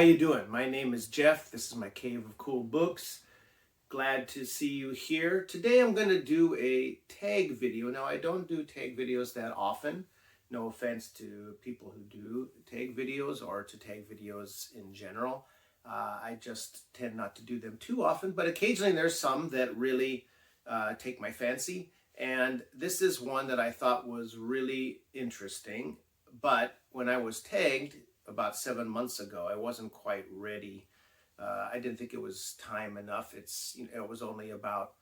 you doing? My name is Jeff. This is my Cave of Cool Books. Glad to see you here. Today I'm going to do a tag video. Now I don't do tag videos that often. No offense to people who do tag videos or to tag videos in general. I just tend not to do them too often, but occasionally there's some that really take my fancy. And this is one that I thought was really interesting, but when I was tagged about 7 months ago, I wasn't quite ready. I didn't think it was time enough. It was only about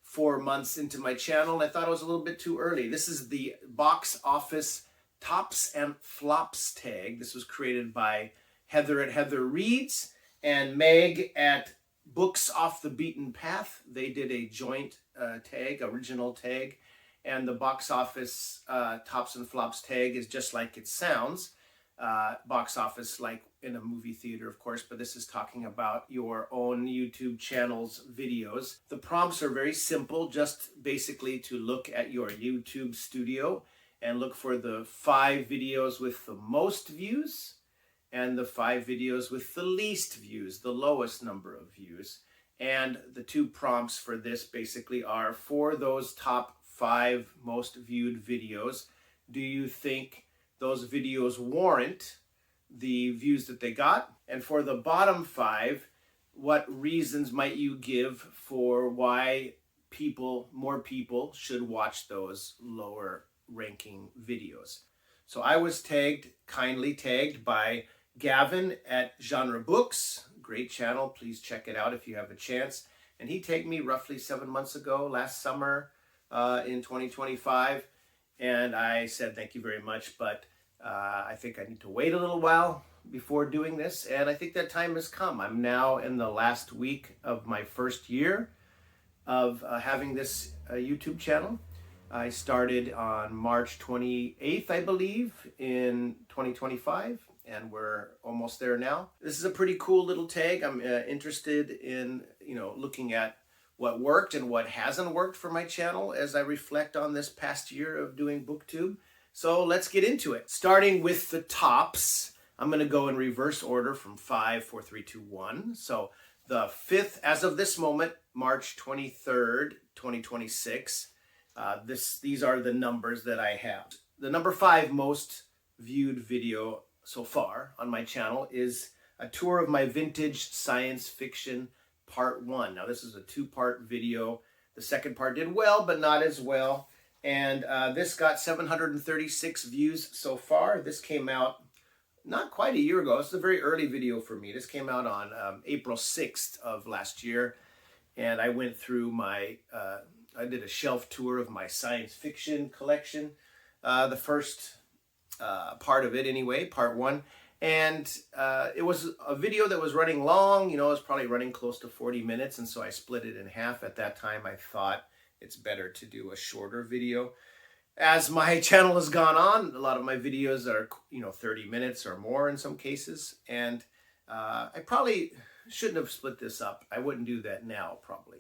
4 months into my channel, and I thought it was a little bit too early. This is the box office tops and flops tag. This was created by Heather at Heather Reads and Meg at Books Off the Beaten Path. They did a joint tag, original tag, and the box office tops and flops tag is just like it sounds. Box office like in a movie theater, of course, but this is talking about your own YouTube channel's videos. The prompts are very simple, just basically to look at your YouTube studio and look for the 5 videos with the most views and the 5 videos with the least views, the lowest number of views. And the 2 prompts for this basically are, for those top 5 most viewed videos, do you think those videos warrant the views that they got? And for the bottom 5, what reasons might you give for why more people should watch those lower ranking videos? So I was kindly tagged by Gavin at Genre Books. Great channel. Please check it out if you have a chance. And he tagged me roughly 7 months ago, last summer in 2025. And I said, thank you very much, but I think I need to wait a little while before doing this. And I think that time has come. I'm now in the last week of my first year of having this YouTube channel. I started on March 28th, I believe, in 2025. And we're almost there now. This is a pretty cool little tag. I'm interested in, looking at what worked and what hasn't worked for my channel as I reflect on this past year of doing BookTube. So let's get into it. Starting with the tops, I'm going to go in reverse order from 5, 4, 3, 2, 1. So the 5th, as of this moment, March 23rd, 2026. These are the numbers that I have. The number 5 most viewed video so far on my channel is a tour of my vintage science fiction part 1. Now this is a 2-part video. The second part did well, but not as well. And this got 736 views so far. This came out not quite a year ago. It's a very early video for me. This came out on April 6th of last year. And I went through I did a shelf tour of my science fiction collection. The first part of it anyway, part 1. And it was a video that was running long, it was probably running close to 40 minutes. And so I split it in half. At that time, I thought it's better to do a shorter video. As my channel has gone on, a lot of my videos are, 30 minutes or more in some cases. And I probably shouldn't have split this up. I wouldn't do that now, probably.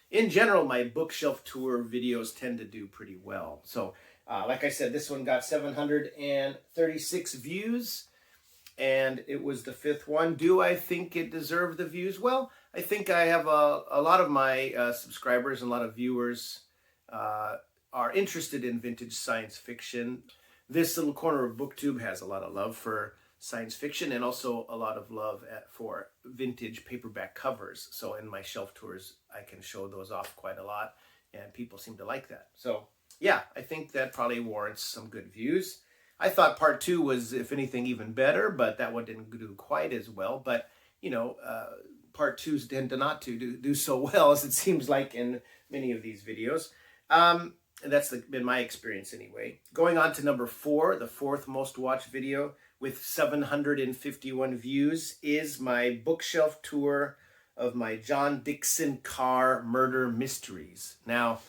In general, my bookshelf tour videos tend to do pretty well. So like I said, this one got 736 views, and it was the 5th one. Do I think it deserved the views? Well, I think I have a lot of my subscribers and a lot of viewers are interested in vintage science fiction. This little corner of BookTube has a lot of love for science fiction and also a lot of love for vintage paperback covers. So in my shelf tours, I can show those off quite a lot, and people seem to like that. So yeah, I think that probably warrants some good views. I thought part 2 was, if anything, even better, but that one didn't do quite as well. But, part 2s tend to not do so well, as it seems like in many of these videos. And that's been my experience anyway. Going on to number 4, the 4th most watched video with 751 views is my bookshelf tour of my John Dickson Carr murder mysteries. Now,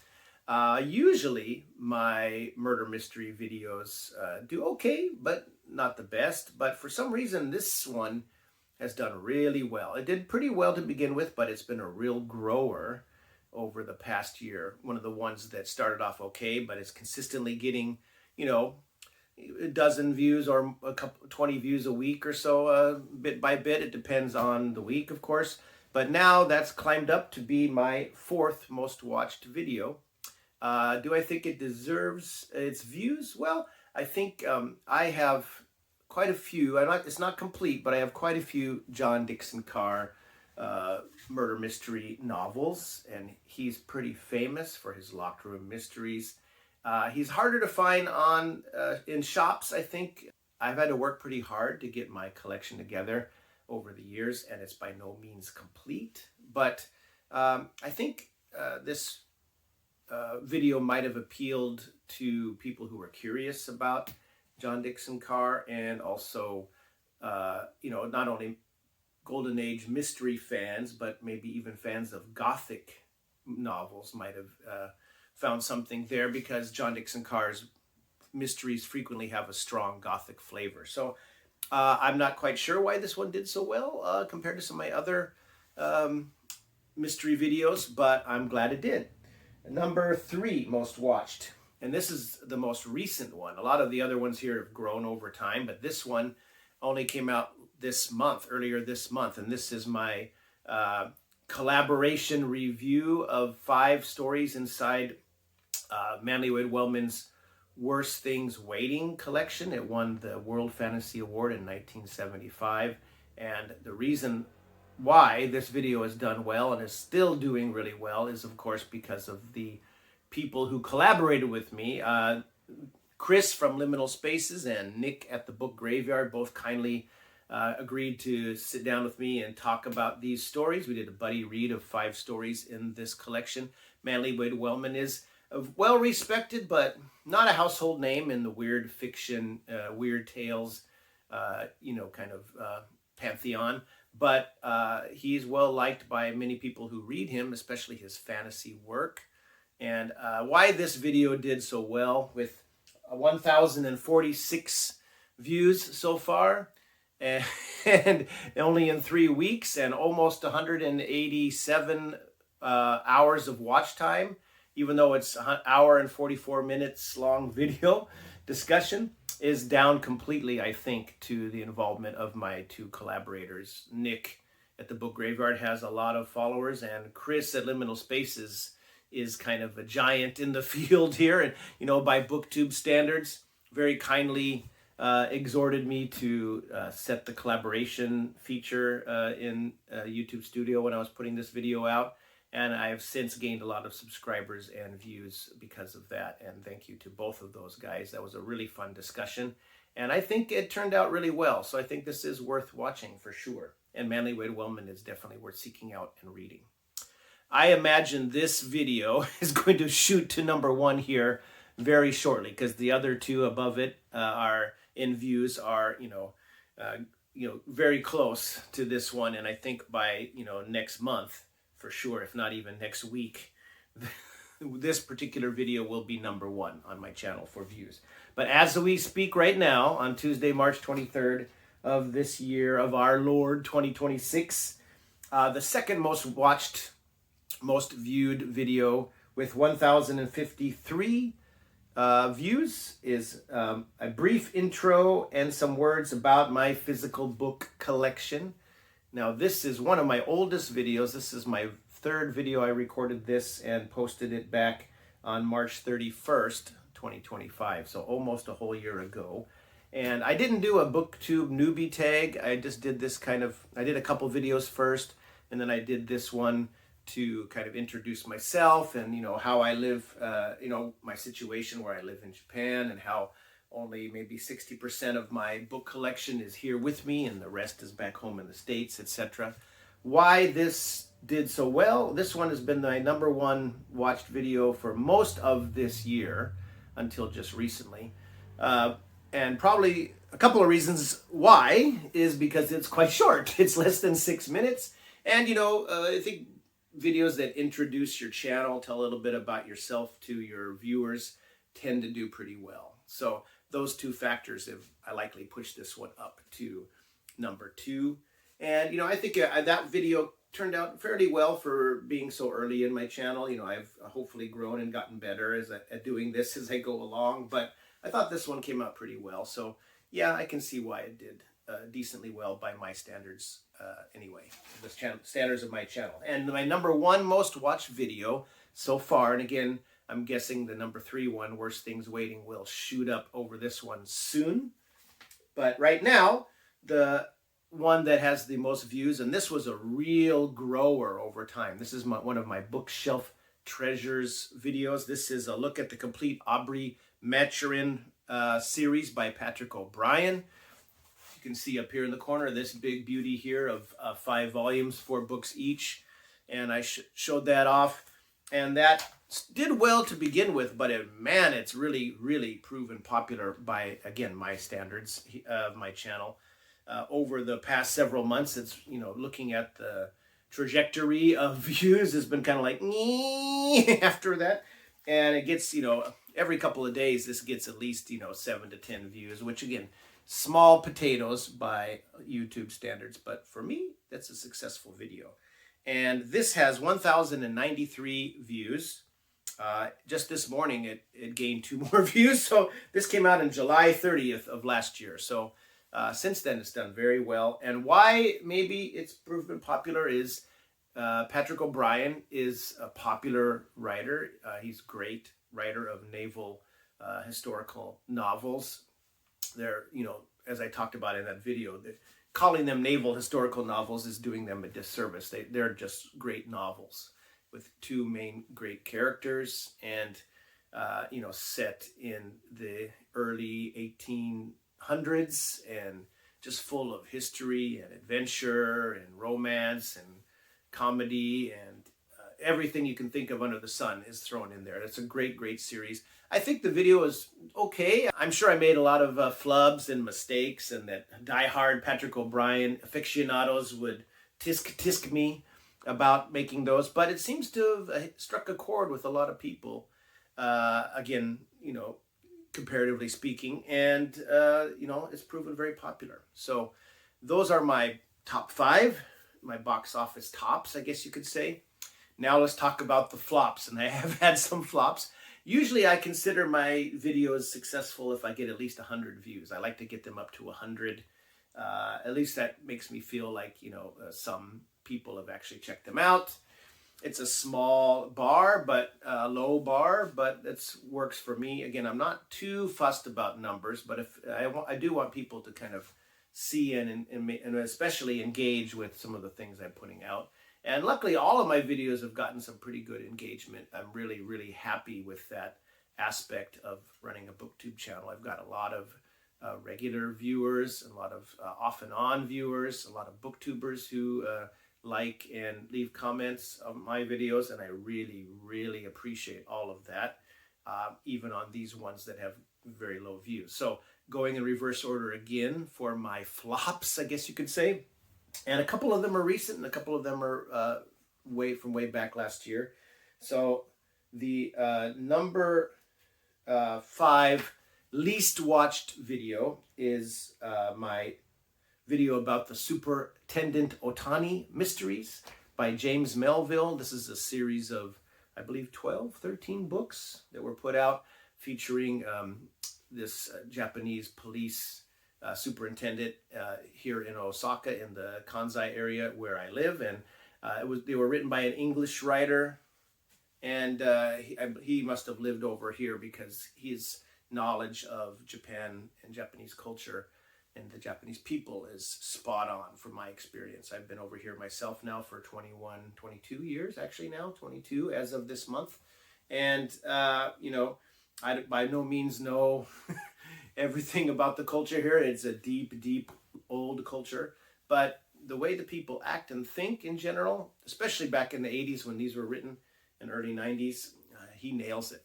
usually my murder mystery videos do okay, but not the best. But for some reason, this one has done really well. It did pretty well to begin with, but it's been a real grower over the past year. One of the ones that started off okay, but is consistently getting, a dozen views or a couple 20 views a week or so, bit by bit. It depends on the week, of course. But now that's climbed up to be my 4th most watched video. Do I think it deserves its views? Well, I think I have quite a few. It's not complete, but I have quite a few John Dickson Carr murder mystery novels, and he's pretty famous for his locked room mysteries. He's harder to find on in shops, I think. I've had to work pretty hard to get my collection together over the years, and it's by no means complete. But I think this video might have appealed to people who were curious about John Dickson Carr, and also, not only Golden Age mystery fans, but maybe even fans of Gothic novels might have found something there, because John Dickson Carr's mysteries frequently have a strong Gothic flavor. So I'm not quite sure why this one did so well compared to some of my other mystery videos, but I'm glad it did. Number 3 most watched, and this is the most recent one. A lot of the other ones here have grown over time, but this one only came out earlier this month, and this is my collaboration review of 5 stories inside Manly Wade Wellman's Worst Things Waiting collection. It won the World Fantasy Award in 1975, and the reason why this video has done well and is still doing really well is, of course, because of the people who collaborated with me. Chris from Liminal Spaces and Nick at the Book Graveyard both kindly agreed to sit down with me and talk about these stories. We did a buddy read of 5 stories in this collection. Manly Wade Wellman is well respected, but not a household name in the weird fiction, weird tales, kind of pantheon. But he's well liked by many people who read him, especially his fantasy work. And why this video did so well, with 1,046 views so far, and only in 3 weeks, and almost 187 hours of watch time, even though it's an hour and 44 minutes long video discussion, is down completely, I think, to the involvement of my 2 collaborators. Nick at the Book Graveyard has a lot of followers, and Chris at Liminal Spaces is kind of a giant in the field here, and by BookTube standards, very kindly exhorted me to set the collaboration feature in YouTube Studio when I was putting this video out. And I have since gained a lot of subscribers and views because of that. And thank you to both of those guys. That was a really fun discussion. And I think it turned out really well. So I think this is worth watching for sure. And Manly Wade Wellman is definitely worth seeking out and reading. I imagine this video is going to shoot to number 1 here very shortly, because the other 2 above it are in views are, very close to this one. And I think by, next month, for sure, if not even next week, this particular video will be number 1 on my channel for views. But as we speak right now, on Tuesday, March 23rd of this year of our Lord 2026, the second most watched, most viewed video with 1,053 views is a brief intro and some words about my physical book collection. Now, this is one of my oldest videos. This is my 3rd video. I recorded this and posted it back on March 31st, 2025, so almost a whole year ago. And I didn't do a BookTube newbie tag. I just did this I did a couple videos first, and then I did this one to kind of introduce myself and, how I live, my situation where I live in Japan, and how only maybe 60% of my book collection is here with me and the rest is back home in the States, etc. Why this did so well? This one has been my number 1 watched video for most of this year until just recently. And probably a couple of reasons why is because it's quite short. It's less than 6 minutes. And, I think videos that introduce your channel, tell a little bit about yourself to your viewers, tend to do pretty well. So those 2 factors have I likely pushed this one up to number 2. And, I think that video turned out fairly well for being so early in my channel. I've hopefully grown and gotten better at doing this as I go along. But I thought this one came out pretty well. So yeah, I can see why it did decently well by my standards anyway, the standards of my channel. And my #1 most watched video so far, and again, I'm guessing the #3 one, Worst Things Waiting, will shoot up over this one soon. But right now, the one that has the most views, and this was a real grower over time. This is one of my bookshelf treasures videos. This is a look at the complete Aubrey Maturin series by Patrick O'Brien. You can see up here in the corner this big beauty here of 5 volumes, 4 books each. And I showed that off. And that did well to begin with, but man, it's really, really proven popular by, again, my standards of my channel. Over the past several months, it's, looking at the trajectory of views has been kind of like after that. And it gets, every couple of days, this gets at least, 7 to 10 views, which again, small potatoes by YouTube standards. But for me, that's a successful video. And this has 1,093 views. Just this morning, it gained 2 more views. So this came out in July 30th of last year. So since then, it's done very well. And why maybe it's proven popular is Patrick O'Brien is a popular writer. He's a great writer of naval historical novels. They're, as I talked about in that video, calling them naval historical novels is doing them a disservice. They're just great novels with 2 main great characters and, set in the early 1800s and just full of history and adventure and romance and comedy and everything you can think of under the sun is thrown in there. It's a great, great series. I think the video is okay. I'm sure I made a lot of flubs and mistakes, and that diehard Patrick O'Brien aficionados would tisk me about making those, but it seems to have struck a chord with a lot of people, again, comparatively speaking, and, it's proven very popular. So those are my top 5, my box office tops, I guess you could say. Now let's talk about the flops, and I have had some flops. Usually I consider my videos successful if I get at least 100 views. I like to get them up to 100. At least that makes me feel like, some people have actually checked them out. It's a small bar, but low bar, but it works for me. Again, I'm not too fussed about numbers, but if I do want people to kind of see and especially engage with some of the things I'm putting out. And luckily, all of my videos have gotten some pretty good engagement. I'm really, really happy with that aspect of running a BookTube channel. I've got a lot of regular viewers, a lot of off and on viewers, a lot of booktubers who like and leave comments on my videos, and I really, really appreciate all of that, even on these ones that have very low views. So going in reverse order again for my flops, I guess you could say. And a couple of them are recent, and a couple of them are way back last year. So the number 5 least watched video is my video about the Superintendent Otani Mysteries by James Melville. This is a series of, I believe, 12, 13 books that were put out featuring this Japanese police superintendent here in Osaka in the Kansai area where I live. And they were written by an English writer, and he must have lived over here because his knowledge of Japan and Japanese culture and the Japanese people is spot on from my experience. I've been over here myself now for 22 years, actually now, 22 as of this month. And, I by no means know everything about the culture here. It's a deep, deep old culture. But the way the people act and think in general, especially back in the 80s when these were written, and early 90s, he nails it.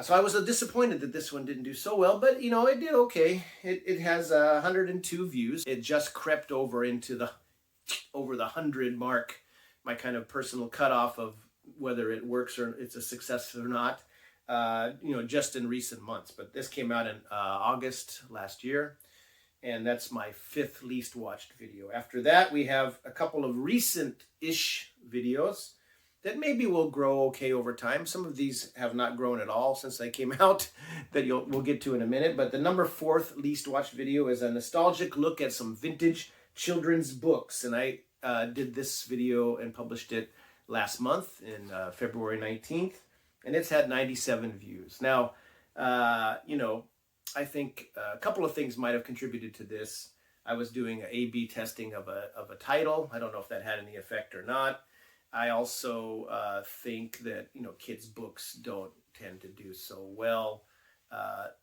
So I was disappointed that this one didn't do so well, but it did okay. It has 102 views. It just crept over into the 100 mark, my kind of personal cutoff of whether it works or it's a success or not. Just in recent months. But this came out in August last year, and that's my 5th least watched video. After that, we have a couple of recent-ish videos that maybe will grow okay over time. Some of these have not grown at all since they came out, that we'll get to in a minute. But the number 4th least watched video is a nostalgic look at some vintage children's books. And I did this video and published it last month in February 19th. And it's had 97 views. Now, I think a couple of things might have contributed to this. I was doing an A/B testing of a title. I don't know if that had any effect or not. I also think that kids' books don't tend to do so well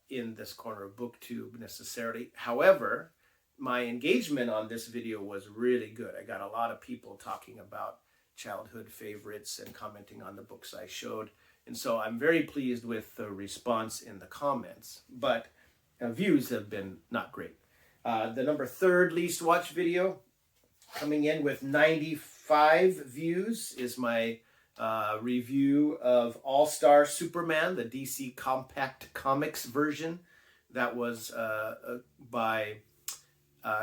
in this corner of BookTube necessarily. However, my engagement on this video was really good. I got a lot of people talking about childhood favorites and commenting on the books I showed. And so I'm very pleased with the response in the comments, but views have been not great. The number 3rd least watched video, coming in with 95 views, is my review of All-Star Superman, the DC Compact Comics version. That was by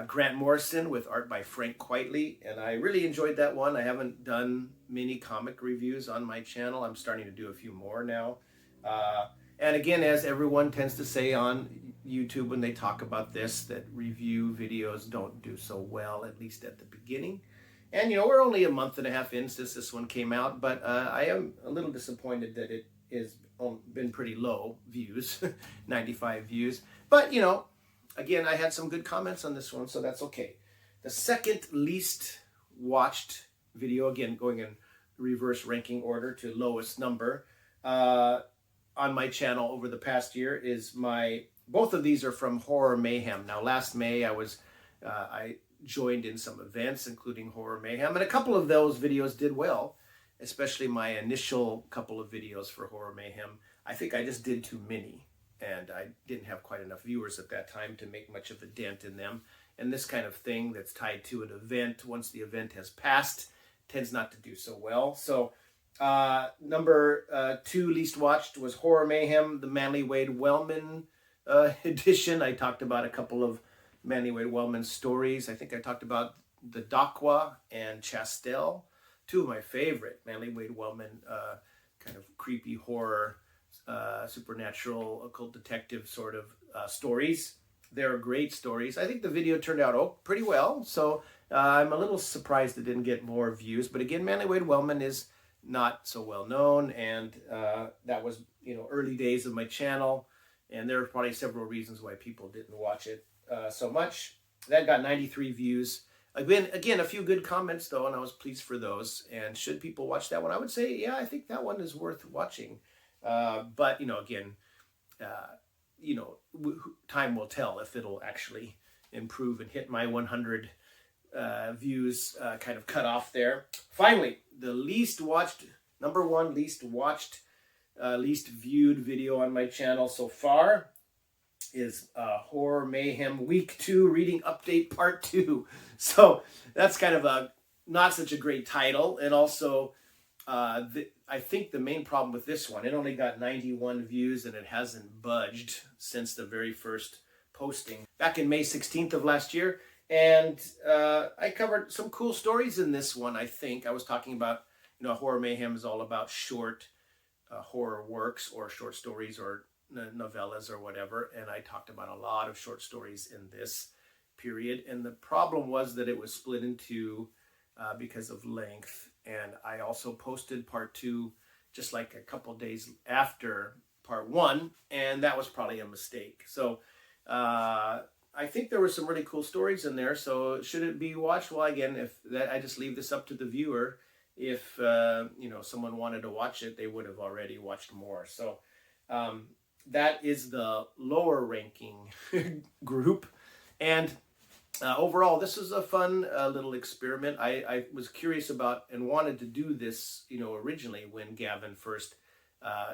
Grant Morrison with art by Frank Quitely, and I really enjoyed that one. I haven't done many comic reviews on my channel. I'm starting to do a few more now. And again, as everyone tends to say on YouTube when they talk about this, that review videos don't do so well, at least at the beginning. And we're only a month and a half in since this one came out, but I am a little disappointed that it has been pretty low views, 95 views. But again, I had some good comments on this one, so that's okay. The 2nd least watched video, again going in reverse ranking order to lowest number on my channel over the past year, is both of these are from Horror Mayhem. Now, last May I joined in some events, including Horror Mayhem, and a couple of those videos did well, especially my initial couple of videos for Horror Mayhem. I think I just did too many, and I didn't have quite enough viewers at that time to make much of a dent in them. And this kind of thing that's tied to an event, once the event has passed, tends not to do so well. So number 2 least watched was Horror Mayhem, the Manly Wade Wellman edition. I talked about a couple of Manly Wade Wellman stories. I think I talked about the Dakwa and Chastel, 2 of my favorite Manly Wade Wellman kind of creepy horror, supernatural, occult detective sort of stories. They're great stories. I think the video turned out pretty well, so I'm a little surprised it didn't get more views. But again, Manly Wade Wellman is not so well known, and that was early days of my channel, and there are probably several reasons why people didn't watch it so much. That got 93 views. Again, a few good comments though, and I was pleased for those. And should people watch that one? I would say, yeah, I think that one is worth watching. But again, time will tell if it'll actually improve and hit my 100 views kind of cut off there. Finally, the least watched, number 1 least watched, least viewed video on my channel so far is Horror Mayhem Week 2 Reading Update Part 2. So that's kind of a not such a great title. And also, I think the main problem with this one, it only got 91 views and it hasn't budged since the very first posting back in May 16th of last year. And I covered some cool stories in this one, I think. I was talking about, Horror Mayhem is all about short horror works or short stories or novellas or whatever. And I talked about a lot of short stories in this period. And the problem was that it was split into because of length. And I also posted part 2 just like a couple days after part 1. And that was probably a mistake. So I think there were some really cool stories in there. So should it be watched? Well, again, if that, I just leave this up to the viewer. If someone wanted to watch it, they would have already watched more. So that is the lower ranking group. And overall, this was a fun little experiment. I was curious about and wanted to do this, originally when Gavin first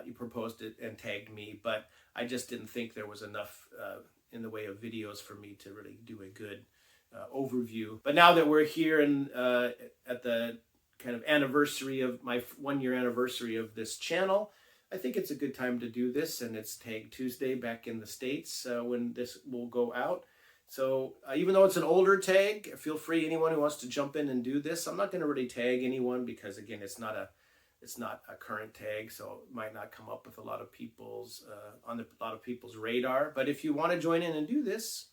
he proposed it and tagged me, but I just didn't think there was enough in the way of videos for me to really do a good overview. But now that we're here and at the kind of anniversary of my 1-year anniversary of this channel, I think it's a good time to do this, and it's Tag Tuesday back in the States when this will go out. So even though it's an older tag, feel free, anyone who wants to jump in and do this. I'm not going to really tag anyone because, again, it's not It's not a current tag, so it might not come up with a lot of people's on a lot of people's radar. But if you want to join in and do this,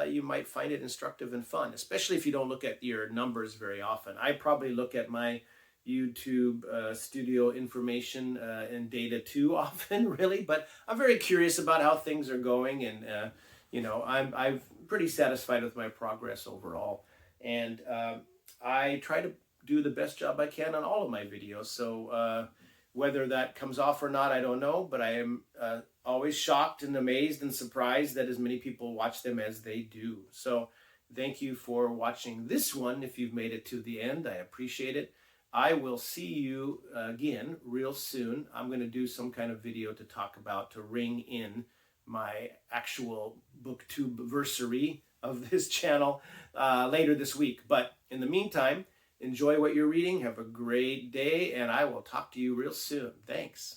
you might find it instructive and fun, especially if you don't look at your numbers very often. I probably look at my YouTube studio information and data too often, really, but I'm very curious about how things are going, and you know, I'm pretty satisfied with my progress overall, and I try to do the best job I can on all of my videos. So whether that comes off or not, I don't know, but I am always shocked and amazed and surprised that as many people watch them as they do. So thank you for watching this one. If you've made it to the end, I appreciate it. I will see you again real soon. I'm going to do some kind of video to talk about, to ring in my actual BookTube-versary of this channel later this week. But in the meantime, enjoy what you're reading. Have a great day, and I will talk to you real soon. Thanks.